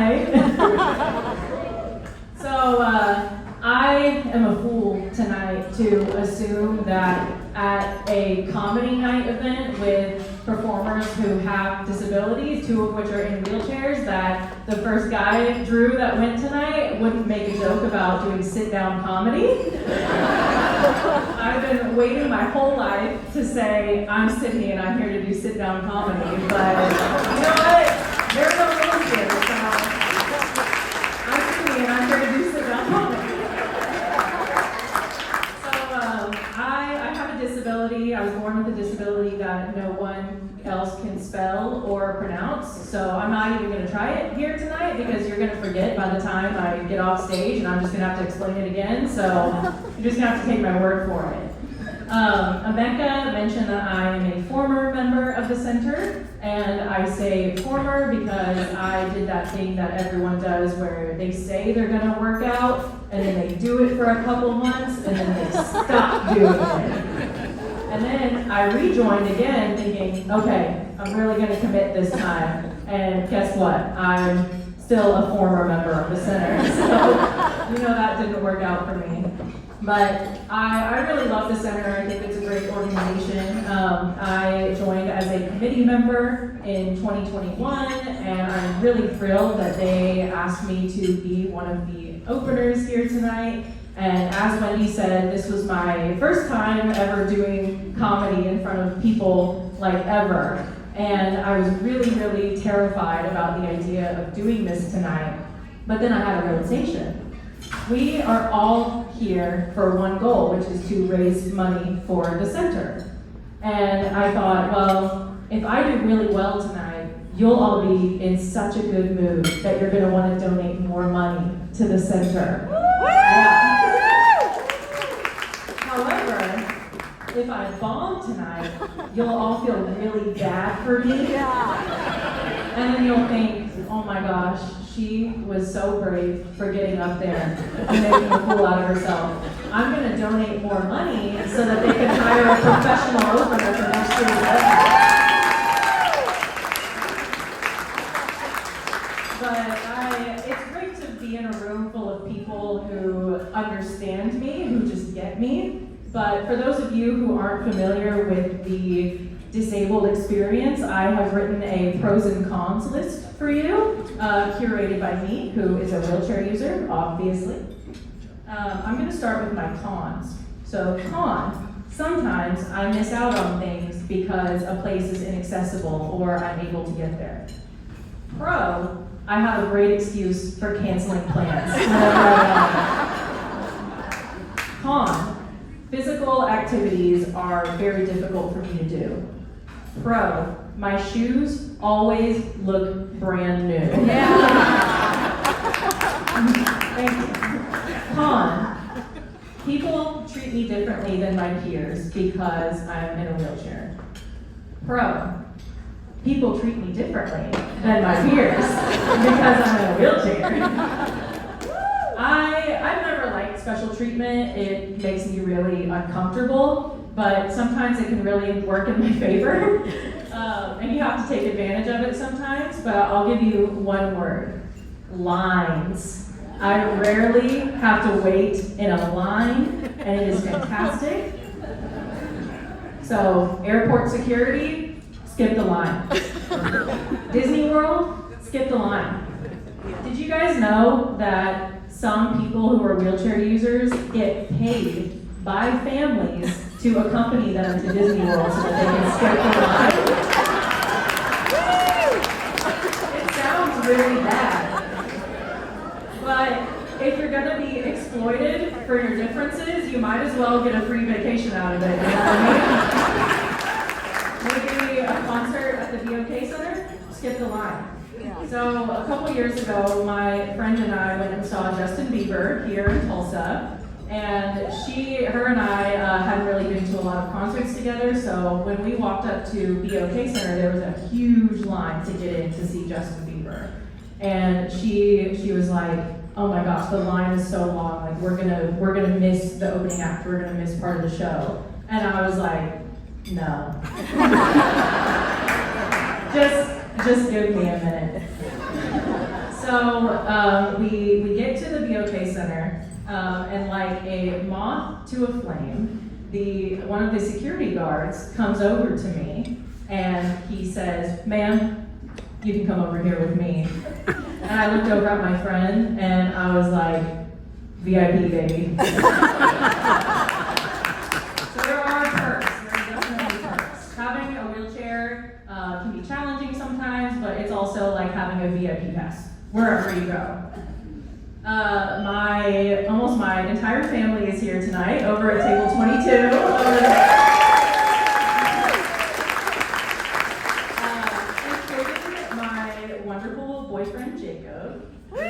right? So I am a fool tonight to assume that at a comedy night event with performers who have disabilities, 2 of which are in wheelchairs, that the first guy, Drew, that went tonight wouldn't make a joke about doing sit-down comedy. I've been waiting my whole life to say, I'm Sydney and I'm here to do sit-down comedy, but you know what? There's no rules here, so I'm Sydney and I'm here to do sit-down comedy. I have a disability. I was born with a disability that no one else can spell or pronounce, so I'm not even going to try it here tonight because you're going to forget by the time I get off stage and I'm just going to have to explain it again, so you're just going to have to take my word for it. Emeka mentioned that I am a former member of the center, and I say former because I did that thing that everyone does where they say they're going to work out, and then they do it for a couple months, and then they stop doing it. And then I rejoined again thinking, okay, I'm really going to commit this time, and guess what? I'm still a former member of the center, so that didn't work out for me. But I really love the center. I think it's a great organization. I joined as a committee member in 2021, and I'm really thrilled that they asked me to be one of the openers here tonight. And as Wendy said, this was my first time ever doing comedy in front of people, like ever. And I was really, really terrified about the idea of doing this tonight. But then I had a realization. We are all here for one goal, which is to raise money for the center. And I thought, well, if I do really well tonight, you'll all be in such a good mood that you're going to want to donate more money to the center. Yeah. However, if I bomb tonight, you'll all feel really bad for me. And then you'll think, oh my gosh, she was so brave for getting up there and making a fool out of herself. I'm going to donate more money so that they can hire a professional opener for next year's event. But it's great to be in a room full of people who understand me, who just get me. But for those of you who aren't familiar with the disabled experience, I have written a pros and cons list for you, curated by me, who is a wheelchair user, obviously. I'm going to start with my cons. So con, sometimes I miss out on things because a place is inaccessible or I'm able to get there. Pro, I have a great excuse for canceling plans whenever I want. Con, physical activities are very difficult for me to do. Pro, my shoes always look brand new. Thank you. Con, people treat me differently than my peers because I'm in a wheelchair. Pro, people treat me differently than my peers because I'm in a wheelchair. I've never liked special treatment. It makes me really uncomfortable, but sometimes it can really work in my favor. And you have to take advantage of it sometimes, but I'll give you one word: lines. I rarely have to wait in a line, and it is fantastic. So, airport security, skip the line. Disney World, skip the line. Did you guys know that some people who are wheelchair users get paid by families to accompany them to Disney World so that they can skip the line? It sounds really bad. But if you're going to be exploited for your differences, you might as well get a free vacation out of it. You know what I mean? Maybe a concert at the BOK Center, skip the line. So a couple years ago, my friend and I went and saw Justin Bieber here in Tulsa. And her and I hadn't really been to a lot of concerts together, so when we walked up to BOK Center, there was a huge line to get in to see Justin Bieber. And she was like, oh my gosh, the line is so long, like we're gonna miss the opening act, we're gonna miss part of the show. And I was like, no. Just give me a minute. So So we get to the BOK Center, and like a moth to a flame, one of the security guards comes over to me and he says, "Ma'am, you can come over here with me." And I looked over at my friend and I was like, VIP baby. So there are perks, there are definitely perks. Having a wheelchair can be challenging sometimes, but it's also like having a VIP pass wherever you go. Almost my entire family is here tonight over at table 22 over there. Including my wonderful boyfriend Jacob. We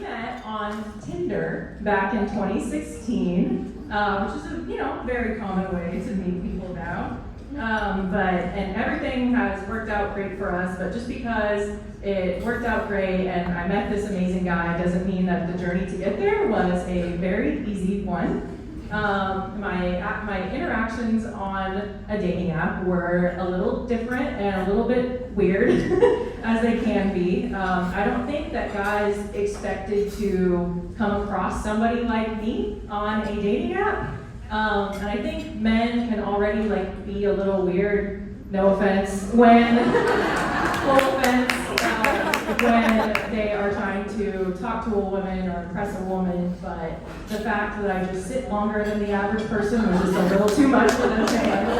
met on Tinder back in 2016, which is a very common way to meet people now. And everything has worked out great for us, but just because it worked out great and I met this amazing guy doesn't mean that the journey to get there was a very easy one. My interactions on a dating app were a little different and a little bit weird, as they can be. I don't think that guys expected to come across somebody like me on a dating app. And I think men can already be a little weird, no offense, when they are trying to talk to a woman or impress a woman, but the fact that I just sit longer than the average person was just a little too much for them to handle.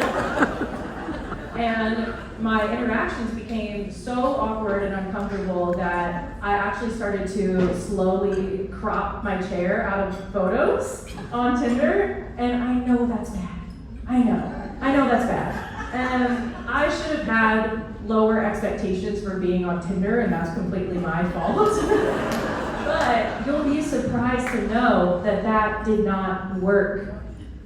And my interactions became so awkward and uncomfortable that I actually started to slowly crop my chair out of photos on Tinder, and I know that's bad. I know that's bad. And I should have had lower expectations for being on Tinder, and that's completely my fault. But you'll be surprised to know that that did not work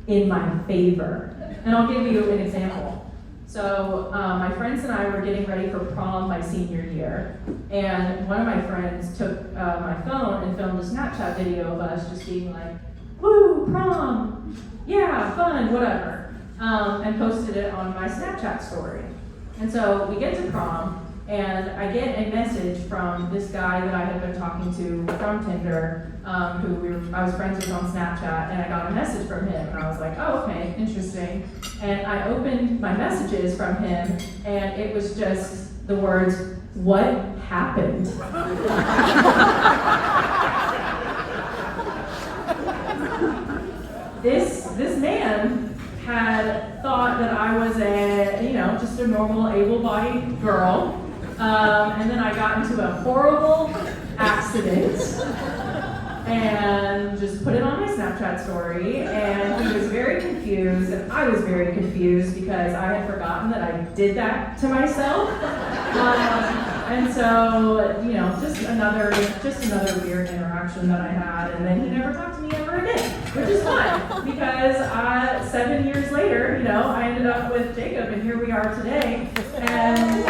in my favor. And I'll give you an example. So my friends and I were getting ready for prom my senior year, and one of my friends took my phone and filmed a Snapchat video of us just being like, "Woo, prom, yeah, fun, whatever," and posted it on my Snapchat story. And so we get to prom, and I get a message from this guy that I had been talking to from Tinder, who I was friends with on Snapchat, and I got a message from him, and I was like, "Oh, okay, interesting." And I opened my messages from him, and it was just the words, "What happened?" This man had thought that I was just a normal able-bodied girl, and then I got into a horrible accident and just put it on my Snapchat story, and he was very confused, and I was very confused because I had forgotten that I did that to myself. And so, just another weird interaction that I had, and then he never talked to me ever again, which is fun, because 7 years later, I ended up with Jacob, and here we are today, and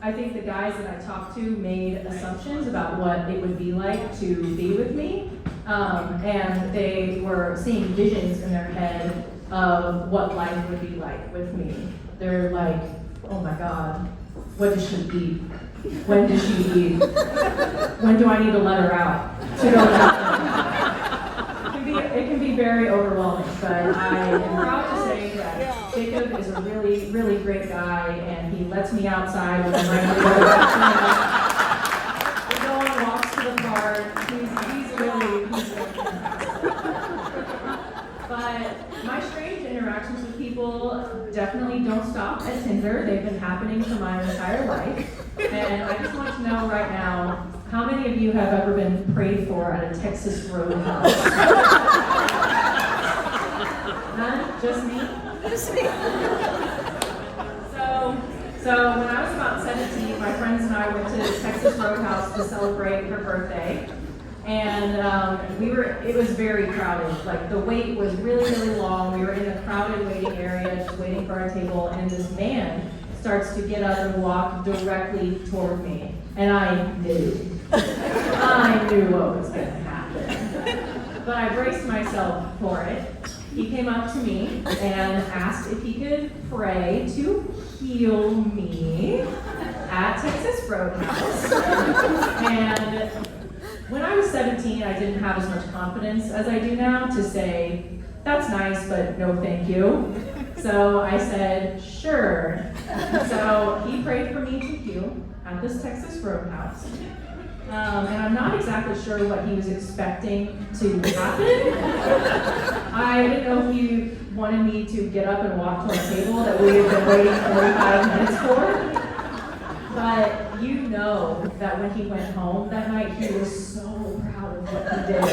I think the guys that I talked to made assumptions about what it would be like to be with me, and they were seeing visions in their head of what life would be like with me. They're like, "Oh my God, what does she eat? When does she eat? When do I need to let her out to go shopping?" It can be very overwhelming, but I am proud to say that Jacob is a really, really great guy, and he lets me outside with him regularly. We go on walks to the park. He's really fantastic. But my strange interactions with people definitely don't stop at Tinder. They've been happening for my entire life. And I just want to know right now, how many of you have ever been prayed for at a Texas roadhouse? None? Just me? So when I was about 17, my friends and I went to the Texas Roadhouse to celebrate her birthday. And it was very crowded. Like, the wait was really, really long. We were in a crowded waiting area, just waiting for our table, and this man starts to get up and walk directly toward me. And I knew what was gonna happen. but I braced myself for it. He came up to me and asked if he could pray to heal me at Texas Roadhouse. And when I was 17, I didn't have as much confidence as I do now to say, that's nice, but no thank you. So I said, sure. So he prayed for me to heal at this Texas Roadhouse. And I'm not exactly sure what he was expecting to happen. I didn't know if he wanted me to get up and walk to a table that we had been waiting 45 minutes for. But you know that when he went home that night, he was so proud of what he did.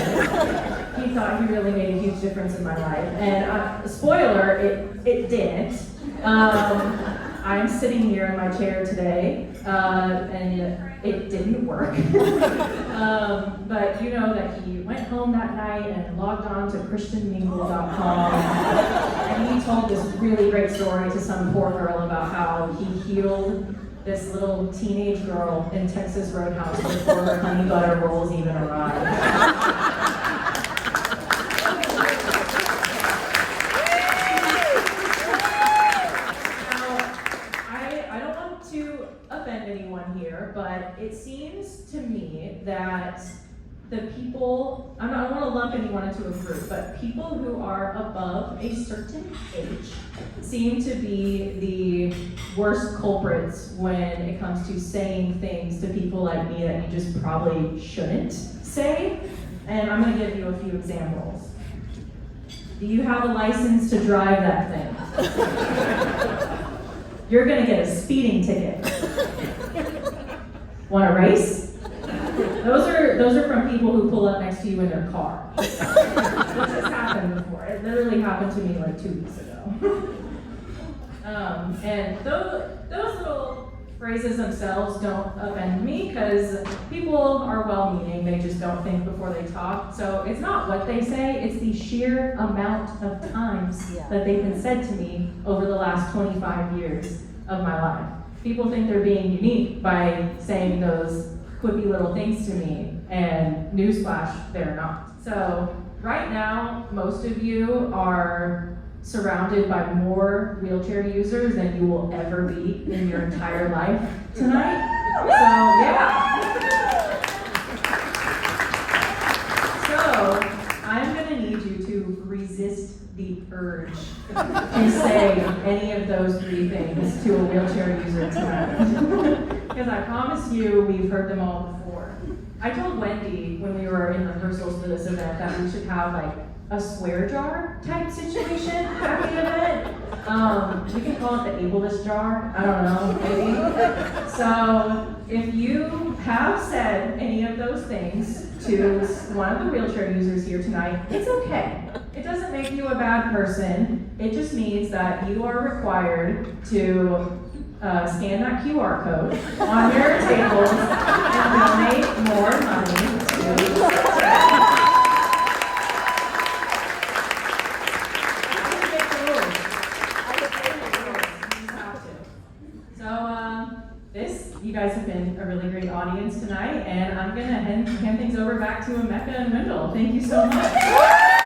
He thought he really made a huge difference in my life. And spoiler, it didn't. I'm sitting here in my chair today, and it didn't work. But you know that he went home that night and logged on to christianmingle.com, and he told this really great story to some poor girl about how he healed this little teenage girl in Texas Roadhouse before her honey butter rolls even arrived. Anyone here, but it seems to me that the people, I don't want to lump anyone into a group, but people who are above a certain age seem to be the worst culprits when it comes to saying things to people like me that you just probably shouldn't say. And I'm going to give you a few examples. Do you have a license to drive that thing? You're going to get a speeding ticket. Want to race? Those are from people who pull up next to you in their car. This has happened before. It literally happened to me like 2 weeks ago. And those little phrases themselves don't offend me because people are well-meaning. They just don't think before they talk. So it's not what they say, it's the sheer amount of times that they've been said to me over the last 25 years of my life. People think they're being unique by saying those quippy little things to me, and newsflash, they're not. So right now, most of you are surrounded by more wheelchair users than you will ever be in your entire life tonight. So yeah. So I'm gonna need you to resist the urge to say any of those three things to a wheelchair user tonight. Because I promise you, we've heard them all before. I told Wendy when we were in rehearsals for this event that we should have like a swear jar type situation at the event. We can call it the ableist jar, I don't know, maybe. So if you have said any of those things to one of the wheelchair users here tonight, it's okay. It doesn't make you a bad person. It just means that you are required to scan that QR code on your tables and donate more money to you guys have been a really great audience tonight, and I'm going to hand things over back to Emeka and Wendell. Thank you so much.